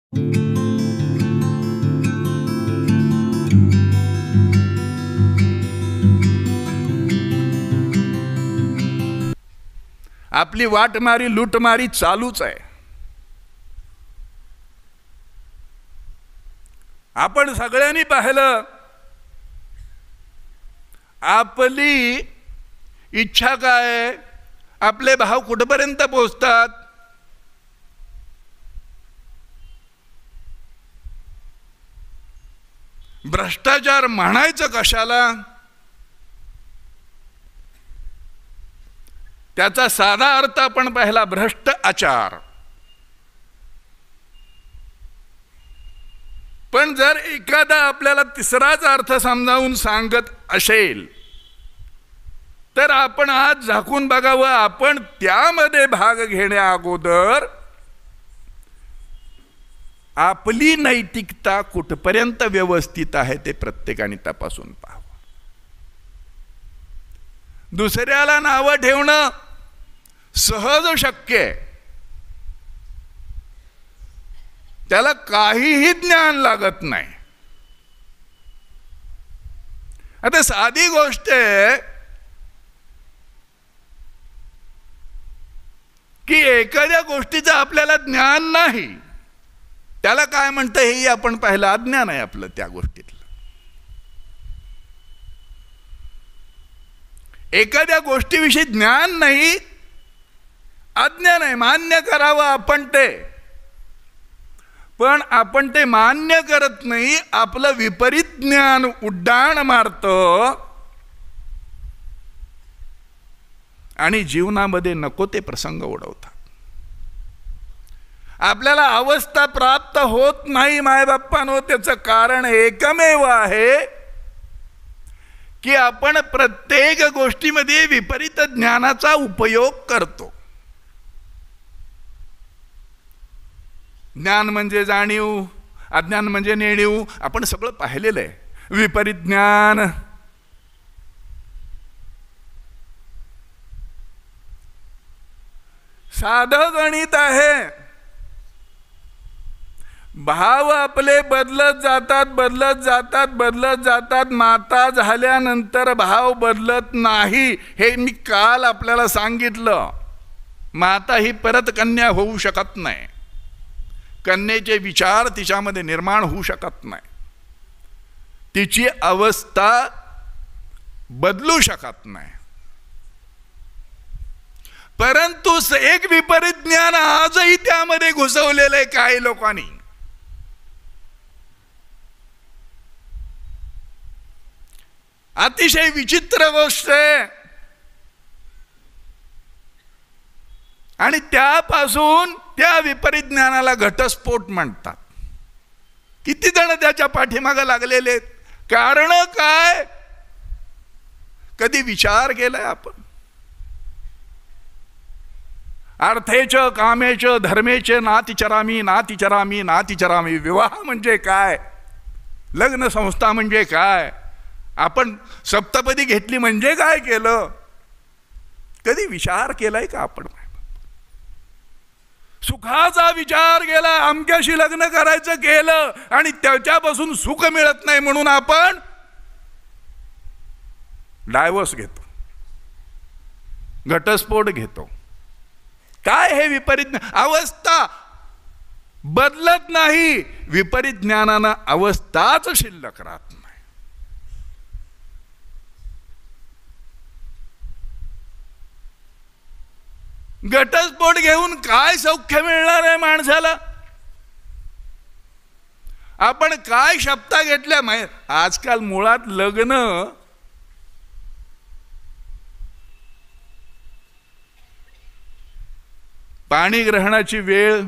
आपली वाटमारी लूटमारी चालूच आहे. आपण सगळ्यांनी पाहिलं, आपली इच्छा काय, आपले भाव कुठपर्यंत पोहोचतात. भ्रष्टाचार म्हणायचं कशाला, त्याचा साधा अर्थ आपण पाहिला, भ्रष्ट आचार. पण जर एखादा आपल्याला तिसराच अर्थ समजावून सांगत असेल तर आपण आज झाकून बघावं, आपण त्यामध्ये भाग घेण्या अगोदर आपली नैतिकता कुठपर्यंत व्यवस्थित आहे ते प्रत्येकाने तपासून पाहावं. दुसऱ्याला नावं ठेवणं सहज शक्य आहे, त्याला काहीही ज्ञान लागत नाही. आता साधी गोष्ट आहे की एखाद्या गोष्टीचं आपल्याला ज्ञान नाही, त्याला काय म्हणतं हेही आपण पाहिलं, अज्ञान आहे आपलं त्या गोष्टीतलं. एखाद्या गोष्टीविषयी ज्ञान नाही, अज्ञान आहे. मान्य करावं आपण ते, पण आपण ते मान्य करत नाही, आपलं विपरीत ज्ञान उड्डाण मारतं आणि जीवनामध्ये नको ते प्रसंग ओढवतात. आपल्याला अवस्था प्राप्त होत नाही मायबापांनो, त्याचं कारण एकमेव आहे की आपण प्रत्येक गोष्टीमध्ये विपरीत ज्ञानाचा उपयोग करतो. ज्ञान म्हणजे जाणीव, अज्ञान म्हणजे नेणीव. आपण सगळं पाहिलेलं आहे. विपरीत ज्ञान, साधं गणित आहे. भाव आपले बदलत जातात, बदलत जातात, बदलत जातात. माता झाल्यानंतर भाव बदलत नाही, हे मी काल आपल्याला सांगितलं. माता ही परत कन्या होऊ शकत नाही, कन्येचे विचार तिच्यामध्ये निर्माण होऊ शकत नाही, तिची अवस्था बदलू शकत नाही. परंतु एक विपरीत ज्ञान आजही त्यामध्ये घुसवलेलं आहे काही लोकांनी. अतिशय विचित्र गोष्ट आहे. आणि त्यापासून त्या विपरीत ज्ञानाला घटस्फोट म्हणतात. किती जण त्याच्या पाठीमागे लागलेले आहेत. कारण काय, कधी विचार केलाय आपण? अर्थेच कामेच धर्मेच नातिचरामी नातिचरामी नातिचरामी. विवाह म्हणजे काय, लग्न संस्था म्हणजे काय, आपण सप्तपदी घेतली म्हणजे काय केलं, कधी विचार केलाय का आपण? सुखाचा विचार केला, अमक्याशी लग्न करायचं केलं आणि त्याच्यापासून सुख मिळत नाही म्हणून आपण डायव्होर्स घेतो, घटस्फोट घेतो. काय हे विपरीत अवस्था बदलत नाही, विपरीत ज्ञानानं अवस्थाच शिल्लक राहत नाही. घटस्फोट घेऊन काय सौख्य मिळणार आहे माणसाला? आपण काय शपथा घेतल्या माहित? आजकाल मुळात लग्न पाणी ग्रहणाची वेळ,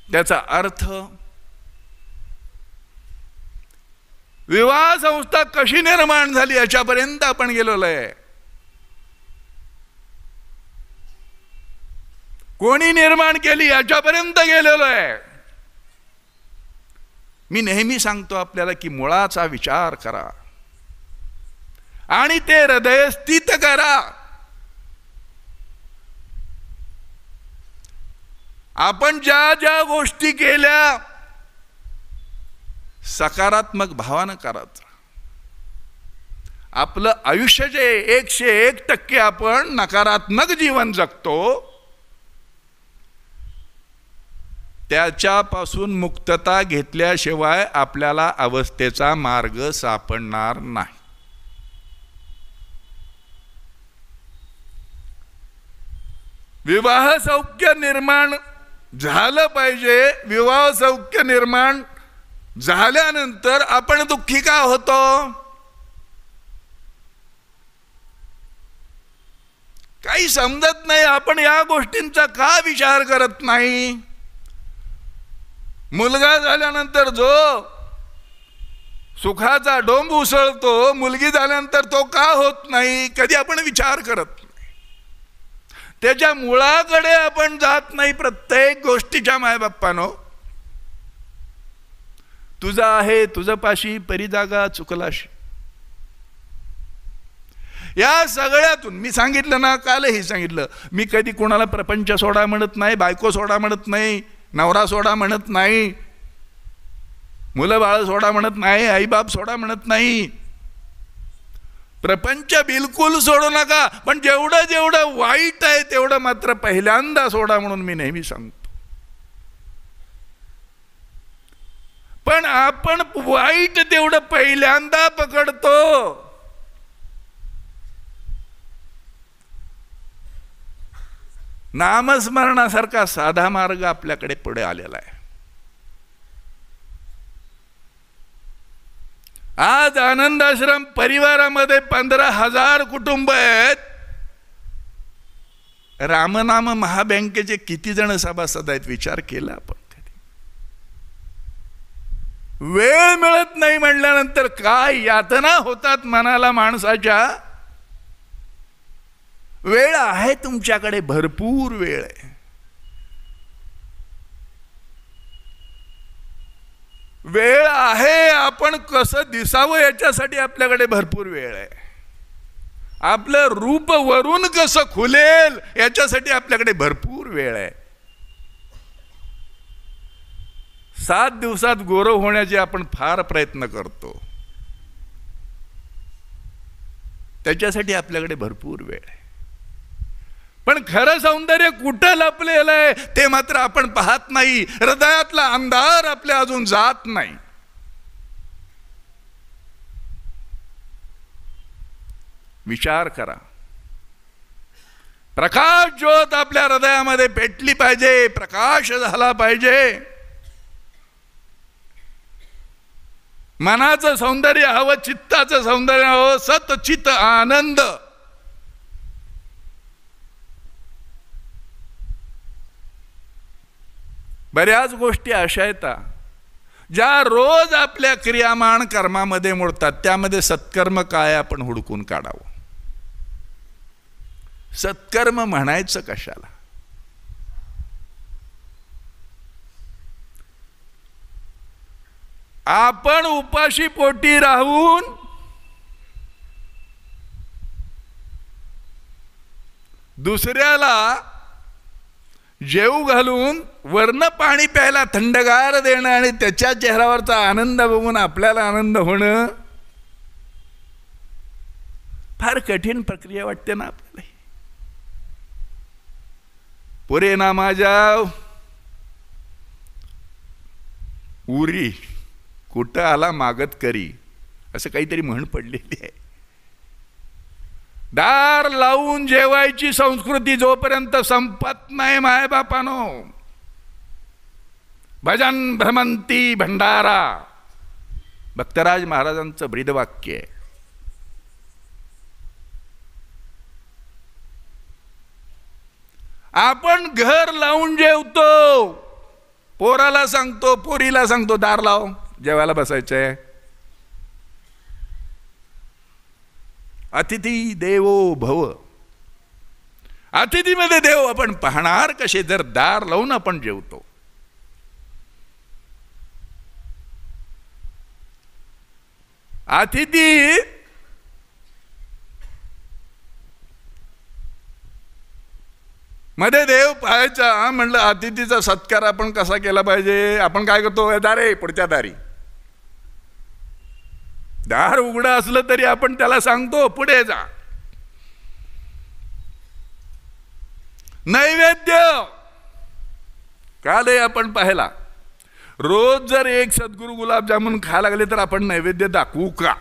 त्याचा अर्थ, विवाह संस्था कशी निर्माण झाली याच्यापर्यंत आपण गेलेलो आहे. कोणी निर्माण केली याच्यापर्यंत गेलेलो आहे. मी नेहमी सांगतो आपल्याला की मुळाचा विचार करा आणि ते हृदयस्थित करा. आपण ज्या ज्या गोष्टी केल्या सकारात्मक भावानं करायचं. आपलं आयुष्य जे 101% आपण नकारात्मक जीवन जगतो त्याच्यापासून मुक्तता घेतल्याशिवाय आपल्याला अवस्थेचा मार्ग सापडणार नाही. विवाह सौख्य निर्माण झालं पाहिजे. विवाह सौख्य निर्माण झाल्यानंतर आपण दुःखी का होतो? काही समजत नाही. आपण या गोष्टींचा का विचार करत नाही? मुलगा झाल्यानंतर जो सुखाचा डोंब उसळतो, मुलगी झाल्यानंतर तो का होत नाही? कधी आपण विचार करत नाही. त्याच्या मुळाकडे आपण जात नाही. प्रत्येक गोष्टीच्या मायबाप्पानो, तुझा आहे तुझं पाशी परिजागा चुकलाशी. या सगळ्यातून मी सांगितलं ना, कालही सांगितलं, मी कधी कोणाला प्रपंच सोडा म्हणत नाही, बायको सोडा म्हणत नाही, नवरा सोडा म्हणत नाही, मुलं बाळ सोडा म्हणत नाही, आईबाप सोडा म्हणत नाही. प्रपंच बिलकुल सोडू नका, पण जेवढं जेवढं वाईट आहे तेवढं मात्र पहिल्यांदा सोडा म्हणून मी नेहमी सांगतो. पण आपण वाईट तेवढं पहिल्यांदा पकडतो. नामस्मरणासारखा साधा मार्ग आपल्याकडे पुढे आलेला आहे. आज आनंद आश्रम परिवारामध्ये 15,000 कुटुंब आहेत. रामनाम महाबँकेचे किती जण सभासद आहेत विचार केला आपण कधी? वेळ मिळत नाही म्हणल्यानंतर काय यातना होतात मनाला माणसाच्या. वेळ आहे तुमच्याकडे, भरपूर वेळ आहे. वेळ आहे, आपण कसं दिसावं याच्यासाठी आपल्याकडे भरपूर वेळ आहे. आपलं रूप वरून कसं खुलेल याच्यासाठी आपल्याकडे भरपूर वेळ आहे. 7 दिवसात गोरं होण्याचे आपण फार प्रयत्न करतो, त्याच्यासाठी आपल्याकडे भरपूर वेळ आहे. पण खरं सौंदर्य कुठं लपलेलं आहे ते मात्र आपण पाहत नाही. हृदयातला अंधार आपल्या अजून जात नाही. विचार करा. प्रकाश ज्योत आपल्या हृदयामध्ये पेटली पाहिजे, प्रकाश झाला पाहिजे. मनाचं सौंदर्य हवं, चित्ताचं सौंदर्य हवं, सत चित आनंद. बऱ्याच गोष्टी अशा आहेत ज्या रोज आपल्या क्रियामान कर्मामध्ये मोडतात. त्यामध्ये सत्कर्म काय आपण हुडकून काढावं. सत्कर्म म्हणायचं कशाला? आपण उपाशी पोटी राहून दुसऱ्याला जेव घालून वरनं पाणी प्यायला थंडगार देणं आणि त्याच्या चेहऱ्यावरचा आनंद बघून आपल्याला आनंद होणं फार कठीण प्रक्रिया वाटते ना आपल्याला. पुरे ना माझ्या उरी कुठं आला मागत करी, असं काहीतरी म्हण पडलेली आहे. दार लावून जेवायची संस्कृती जोपर्यंत संपत नाही मायबापानो, भजन भ्रमंती भंडारा, भक्तराज महाराजांचं ब्रीदवाक्य आहे. आपण घर लावून जेवतो, पोराला सांगतो, पोरीला सांगतो दार लाव, जेवायला बसायचंय. अतिथी देवो भव, अतिथीमध्ये देव आपण पाहणार कसे जर दार लावून आपण जेवतो. अतिथी मध्ये देव पाहायचा. म्हणलं अतिथीचा सत्कार आपण कसा केला पाहिजे. आपण काय करतो, दारे पुढच्या दारी. दार उघडं असलं तरी आपण त्याला सांगतो पुढे जा. नैवेद्य कालही आपण पाहिला. रोज जर एक सद्गुरू गुलाबजामुन खायला लागले तर आपण नैवेद्य दाखवू का.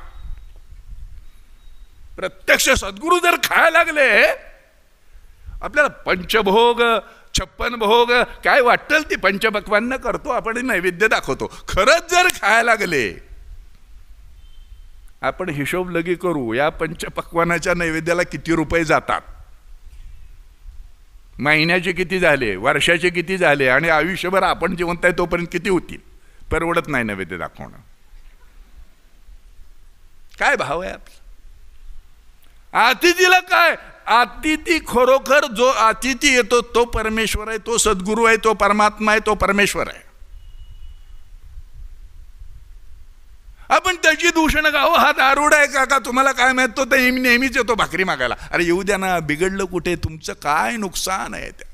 प्रत्यक्ष सद्गुरू जर खायला लागले, आपल्याला पंचभोग 56 भोग काय वाटेल ती पंचपक्वान्न करतो आपण, नैवेद्य दाखवतो. खरंच जर खायला लागले, आपण हिशोब लगे करू या पंचपक्वानाच्या नैवेद्याला किती रुपये जातात, महिन्याचे किती झाले, वर्षाचे किती झाले, आणि आयुष्यभर आपण जिवंत आहे तोपर्यंत किती होतील. परवडत नाही नैवेद्य दाखवणं. काय भाव आहे आपला. अतिथीला काय, अतिथी खरोखर जो अतिथी येतो तो परमेश्वर आहे, तो सद्गुरू आहे, तो परमात्मा आहे, तो परमेश्वर आहे. आपण त्याची दूषण गाव, हा दारुड आहे काका, तुम्हाला काय माहित, तो नेहमीच येतो भाकरी मागायला. अरे येऊ द्या ना, बिघडलं कुठे, तुमचं काय नुकसान आहे त्यामध्ये.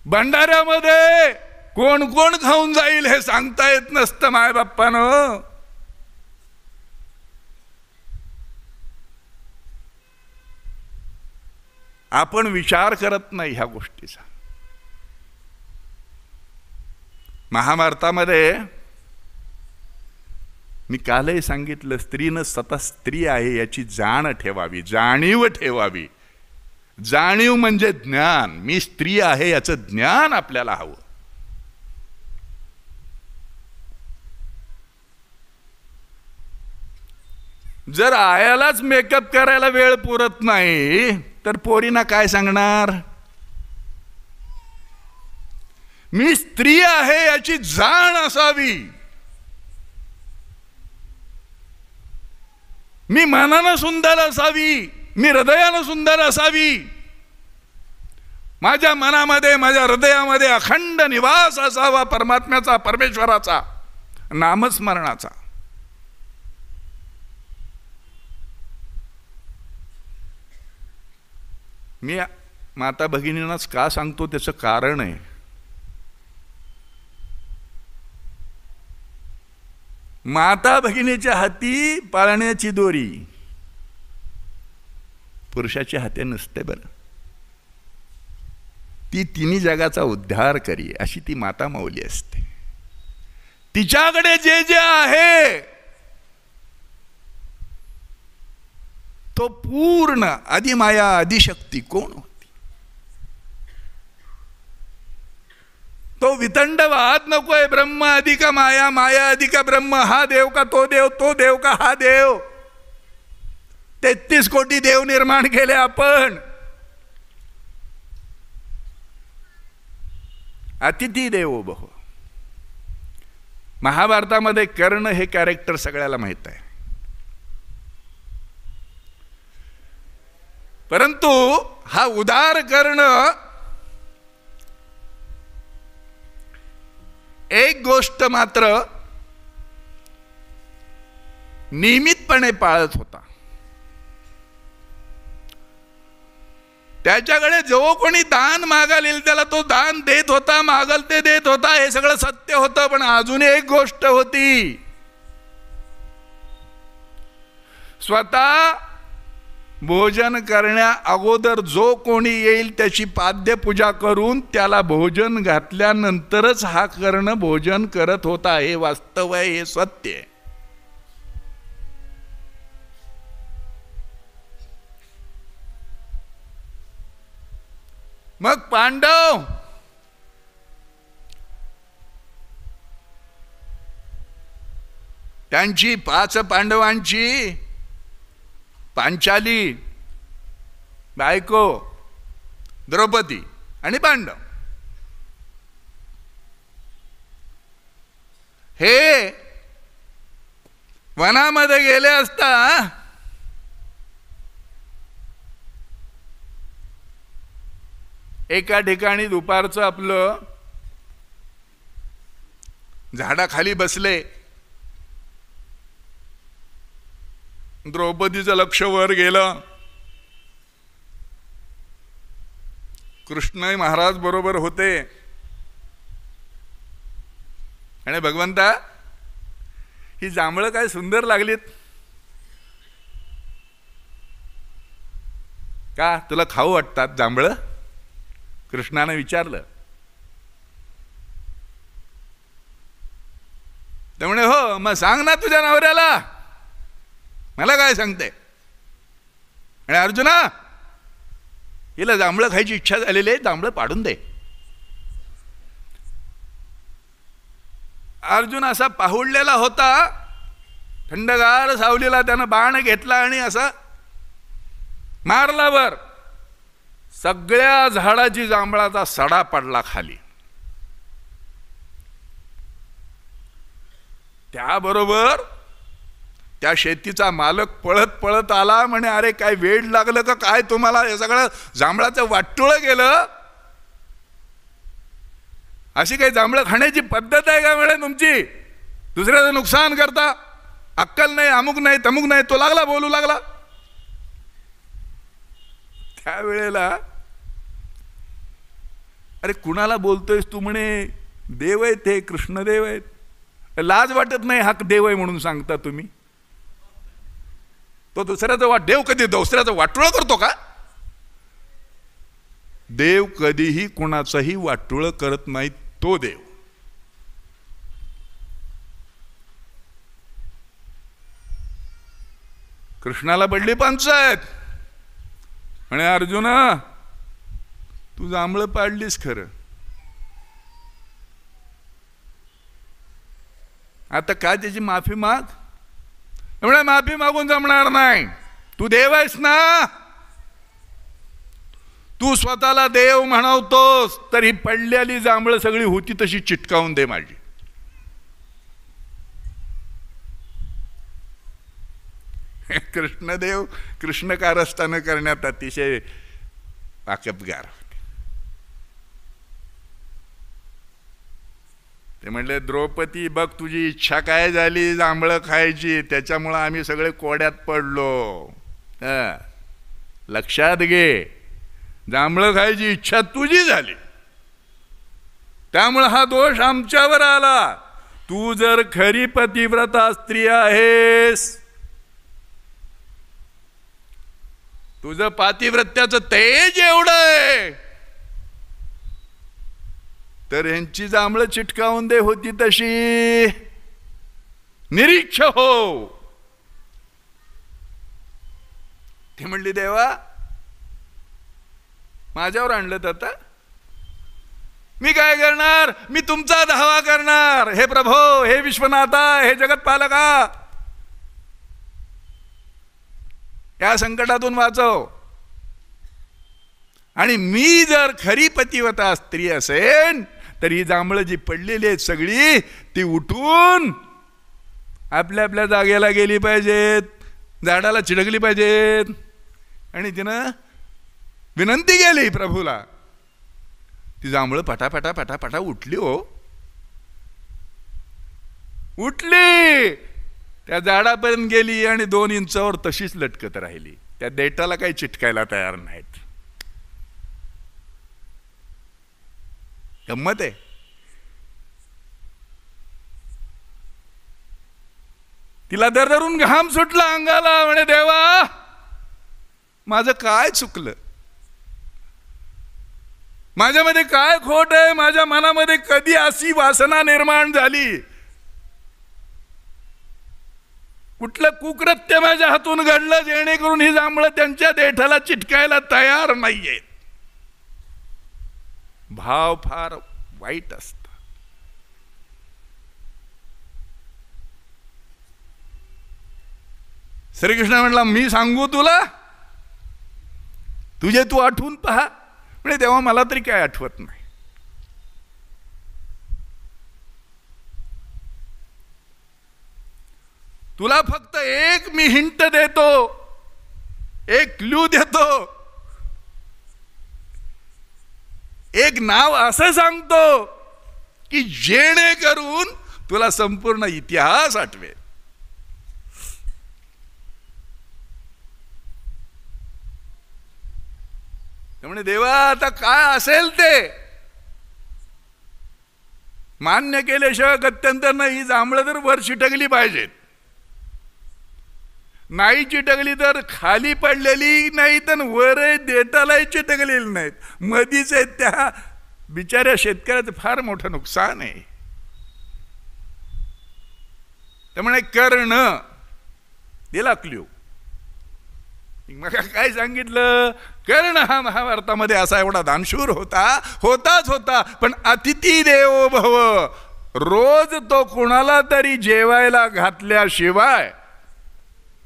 भंडाऱ्यामध्ये कोण कोण खाऊन जाईल हे सांगता येत नसतं माय बाप्पानं. आपण विचार करत नाही ह्या गोष्टीचा. महाभारतामध्ये मी कालही सांगितलं, स्त्रीनं स्वतः स्त्री आहे याची जाण ठेवावी, जाणीव ठेवावी. जाणीव म्हणजे ज्ञान. मी स्त्री आहे याचं ज्ञान आपल्याला हवं. जर आयालाच मेकअप करायला वेळ पुरत नाही तर पोरींना काय सांगणार. मी स्त्री आहे याची जाण असावी. मी मनानं सुंदर असावी, मी हृदयानं सुंदर असावी. माझ्या मनामध्ये, माझ्या हृदयामध्ये अखंड निवास असावा परमात्म्याचा, परमेश्वराचा, नामस्मरणाचा. मी माता भगिनींनाच का सांगतो त्याचं कारण आहे. माता भगिनीच्या हाती पाळण्याची दोरी पुरुषाच्या हाती नसते बरं. ती तिन्ही जगाचा उद्धार करी अशी ती माता माऊली असते. तिच्याकडे जे जे आहे तो पूर्ण आदिमाया आदिशक्ती कोण होती. तो वितंडवाद नकोय. ब्रह्म अधिक माया, माया अधिक ब्रह्म. हा देव का तो देव, तो देव का हा देव. 33 कोटी देव निर्माण केले आपण. अतिथी देवो भव. महाभारतामध्ये कर्ण हे कॅरेक्टर सगळ्याला माहित आहे. परंतु हा उदार कर्ण एक गोष्ट मात्र नियमितपणे पाळत होता. त्याच्याकडे जो कोणी दान मागाल त्याला तो दान देत होता, मागल ते देत होता. हे सगळं सत्य होतं. पण अजून एक गोष्ट होती. स्वतः भोजन करण्या अगोदर जो कोणी येईल त्याची पाद्य पूजा करून त्याला भोजन घातल्यानंतरच हा कर्ण भोजन करत होता. हे वास्तव आहे, हे सत्य आहे. मग पांडव त्यांची 5 पांडवांची पांचाली बायको द्रौपदी आणि पांडव हे वनामध्ये गेले असता एका ठिकाणी दुपारचं आपलं झाडाखाली बसले. द्रौपदीचं लक्ष वर गेलं. कृष्ण महाराज बरोबर होते. आणि भगवंता, ही जांभळं काय सुंदर लागलीत का, तुला खाऊ वाटतात जांभळं? कृष्णाने विचारलं. त्यामुळे हो, मग सांग ना तुझ्या नवऱ्याला, मला काय सांगते. आणि अर्जुना, हिला जांभळं खायची इच्छा झालेली आहे, जांभळं पाडून दे. अर्जुन असा पाहुडलेला होता, थंडगार सावलीला त्यानं बाण घेतला आणि असा मारल्यावर सगळ्या झाडाची जांभळाचा सडा पडला खाली. त्याबरोबर त्या शेतीचा मालक पळत पळत आला. म्हणे, अरे काय वेड लागलं का काय तुम्हाला, हे सगळं जांभळाचं वाटोळं गेलं. अशी काही जांभळं खाण्याची पद्धत आहे का म्हणे तुमची? दुसऱ्याचं नुकसान करता, अक्कल नाही, अमुक नाही, तमुक नाही. तो लागला बोलू लागला. त्यावेळेला, अरे कुणाला बोलतोयस तू? म्हणे, देव आहेत ते, कृष्णदेव आहेत. लाज वाटत नाही हा देव आहे म्हणून सांगता तुम्ही? तो दुसऱ्याचा देव कधी दुसऱ्याचं वाटोळं करतो का? देव कधीही कोणाचंही वाटोळं करत नाही, तो देव. कृष्णाला पडली पंचायत. म्हणे, अर्जुना, तू जांभळं पाडलीस खरं, आता काय त्याची माफी माग. म्हणजे माफी मागून जमणार नाही. तू देव आहेस ना, तू स्वतःला देव म्हणवतोस, तर ही पडलेली जांभळं सगळी होती तशी चिटकावून दे माझी. कृष्णदेव कृष्ण कारस्थान करण्यात अतिशय वाकबगार होते. ते म्हणले, द्रौपदी बघ, तुझी इच्छा काय झाली जांभळं खायची, त्याच्यामुळं आम्ही सगळे कोड्यात पडलो. लक्षात घे, जांभळं खायची इच्छा तुझी झाली, त्यामुळे हा दोष आमच्यावर आला. तू जर खरी पतिव्रता स्त्री आहेस, तुझं पातिव्रत्याचं तेज एवढं आहे, तर यांची जांभळं चिटकावून दे होती तशी. निरीक्ष हो. ती म्हणली, देवा माझ्यावर आणलं आता, मी काय करणार? मी तुमचा धावा करणार. हे प्रभो, हे विश्वनाथा, हे जगतपालका, या संकटातून वाचव. आणि मी जर खरी पतिव्रता स्त्री असेन, तर ही जांभळं जी पडलेली आहेत सगळी, ती उठून आपल्या आपल्या जागेला गेली पाहिजेत, झाडाला चिडकली पाहिजेत. आणि तिनं विनंती केली प्रभूला. ती जांभळं पटापटा पटापटा उठली. हो, उठली, त्या झाडापर्यंत गेली आणि 2 इंचावर तशीच लटकत राहिली. त्या देठाला काही चिटकायला तयार नाहीत. गंमत आहे. तिला दरदरून घाम सुटला अंगाला. म्हणे, देवा माझं काय चुकलं, माझ्यामध्ये काय खोट आहे, माझ्या मनामध्ये कधी अशी वासना निर्माण झाली, कुठलं कुकृत्य माझ्या हातून घडलं जेणेकरून ही जांभळं त्यांच्या देठाला चिटकायला तयार नाहीये. भाव फार वाईट असतात. श्रीकृष्ण म्हटला, मी सांगू तुला, तुझे तू आठवून पहा. म्हणजे तेव्हा मला तरी काय आठवत नाही. तुला फक्त एक मी हिंट देतो, एक क्लू देतो, एक नाव असं सांगतो की जेणेकरून तुला संपूर्ण इतिहास आठवेल. त्यामुळे देवा आता काय असेल ते मान्य केल्याशिवाय गत्यंतर नाही. जांभळं तर वर चिटकली पाहिजेत, नाही चिटकली तर खाली पडलेली नाही तर वर देटालाही चिटकलेली नाहीत, मधीच आहेत. त्या बिचाऱ्या शेतकऱ्याचं फार मोठं नुकसान आहे. त्यामुळे कर्ण दिला क्ल्यू. मग काय सांगितलं, कर्ण हा महाभारतामध्ये असा एवढा दानशूर होता, पण अतिथी देवो भव. रोज तो कोणाला तरी जेवायला घातल्याशिवाय,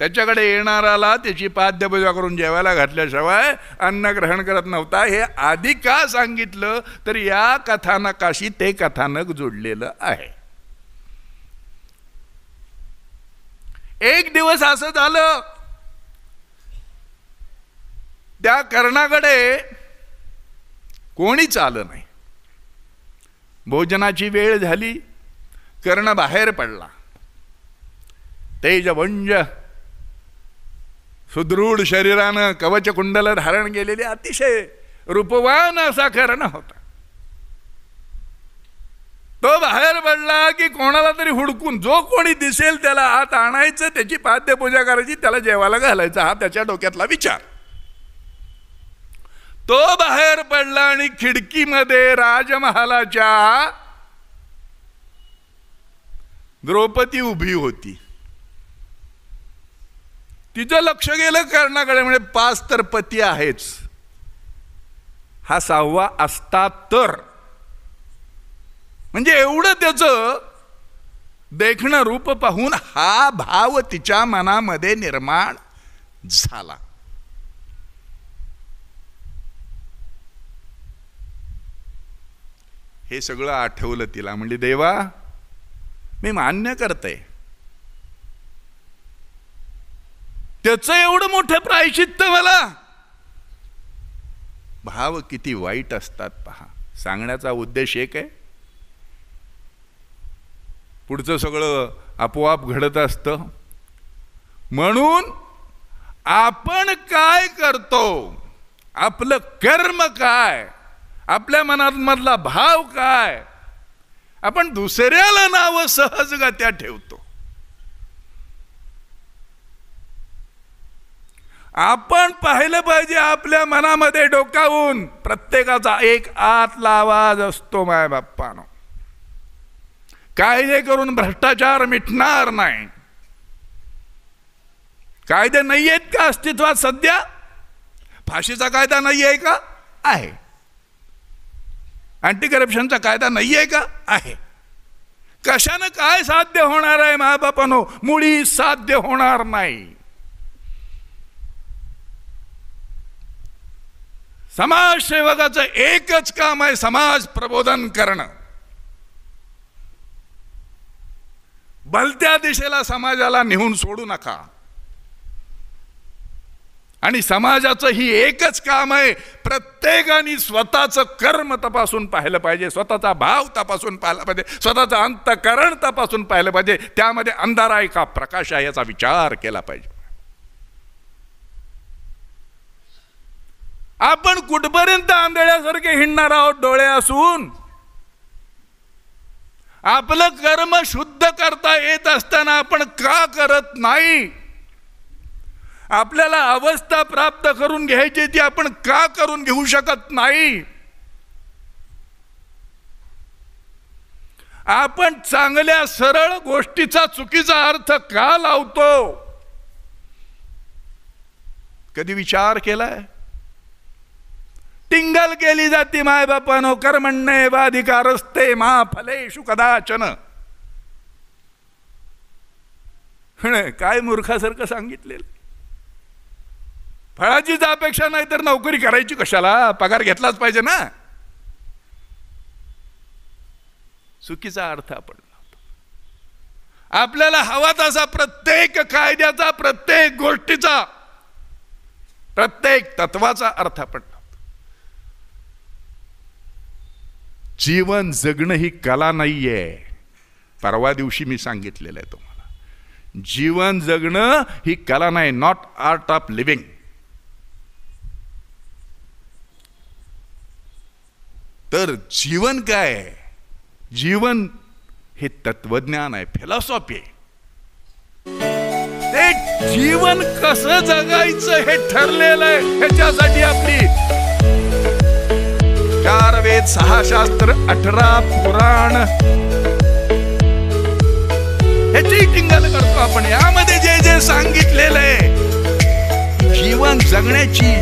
त्याच्याकडे येणाराला त्याची पाद्यपूजा करून जेवायला घातल्याशिवाय अन्न ग्रहण करत नव्हता. हे आधी का सांगितलं तर या कथानकाशी ते कथानक जोडलेलं आहे. एक दिवस असं झालं, त्या कर्णाकडे कोणीच आलं नाही. भोजनाची वेळ झाली, कर्ण बाहेर पडला. तेजवंज सुदृढ शरीरानं कवच कुंडल धारण केलेले अतिशय रूपवान असा कर्ण होता. तो बाहेर पडला की कोणाला तरी हुडकून जो कोणी दिसेल त्याला आत आणायचं, त्याची पाद्यपूजा करायची, त्याला जेवायला घालायचं, हा त्याच्या डोक्यातला विचार. तो बाहेर पडला आणि खिडकीमध्ये राजमहालाच्या द्रौपदी उभी होती. तिचं लक्ष गेलं कर्णाकडे. म्हणजे 5 तर पती आहेच, हा 6वा असता तर, म्हणजे एवढं त्याचं देखणं रूप पाहून हा भाव तिच्या मनामध्ये निर्माण झाला. हे सगळं आठवलं तिला. म्हणजे देवा मी मान्य करते, त्याचं एवढं मोठं प्रायश्चित्त मला. भाव किती वाईट असतात पहा. सांगण्याचा उद्देश एक आहे, पुढचं सगळं आपोआप घडत असतं. म्हणून आपण काय करतो, आपलं कर्म काय, आपल्या मनात मधला भाव काय, आपण दुसऱ्याला नाव सहजगत्या ठेवतो. आपण पाहिलं पाहिजे आपल्या मनामध्ये डोकावून. प्रत्येकाचा एक आतला आवाज असतो, माय बाप्पानो, कायदे करून भ्रष्टाचार मिटणार नाही. कायदे नाही आहेत का अस्तित्वात सध्या? फाशीचा कायदा नाही आहे का? आहे. अँटी करप्शनचा कायदा नाही आहे का? आहे. कशानं काय साध्य होणार आहे महाबापानो? मुळी साध्य होणार नाही. समाजसेवकाचं एकच काम आहे, समाज प्रबोधन करणं. भलत्या दिशेला समाजाला नेऊन सोडू नका. आणि समाजाचं ही एकच काम आहे, प्रत्येकाने स्वतःचं कर्म तपासून पाहिलं पाहिजे, स्वतःचा भाव तपासून पाहिला पाहिजे, स्वतःचं अंतःकरण तपासून पाहिलं पाहिजे. त्यामध्ये अंधार आहे का प्रकाश आहे याचा विचार केला पाहिजे. आपण कुठपर्यंत आंधळ्यासारखे हिंडणार आहोत डोळे असून? आपलं कर्म शुद्ध करता येत असताना आपण का करत नाही? आपल्याला अवस्था प्राप्त करून घ्यायची ती आपण का करून घेऊ शकत नाही? आपण चांगल्या सरळ गोष्टीचा चुकीचा अर्थ का लावतो? कधी विचार केलाय? टिंगल केली जाती माय बापानो, कर्मण्येवाधिकारस्ते मा फलेषु कदाचन. काय मूर्खासारखं सांगितलेलं. फळाचीच अपेक्षा नाही तर नोकरी करायची कशाला? पगार घेतलाच पाहिजे ना. चुकीचा अर्थ आपण लावतो. आपल्याला हवा तसा प्रत्येक कायद्याचा, प्रत्येक गोष्टीचा, प्रत्येक तत्वाचा अर्थ आपण लावतो. जीवन जगणं ही कला नाहीये. परवा दिवशी मी सांगितलेलं आहे तुम्हाला, जीवन जगणं ही कला नाही, नॉट आर्ट ऑफ लिव्हिंग. तर जीवन काय आहे? जीवन हे तत्वज्ञान आहे, फिलॉसॉफी आहे. ते जीवन कसं जगायचं हे ठरलेलं आहे. ह्याच्यासाठी आपली 4 वेद, 6 शास्त्र, 18 पुराण ह्याची टिंगल करतो आपण. यामध्ये जे जे सांगितलेलं आहे जीवन जगण्याची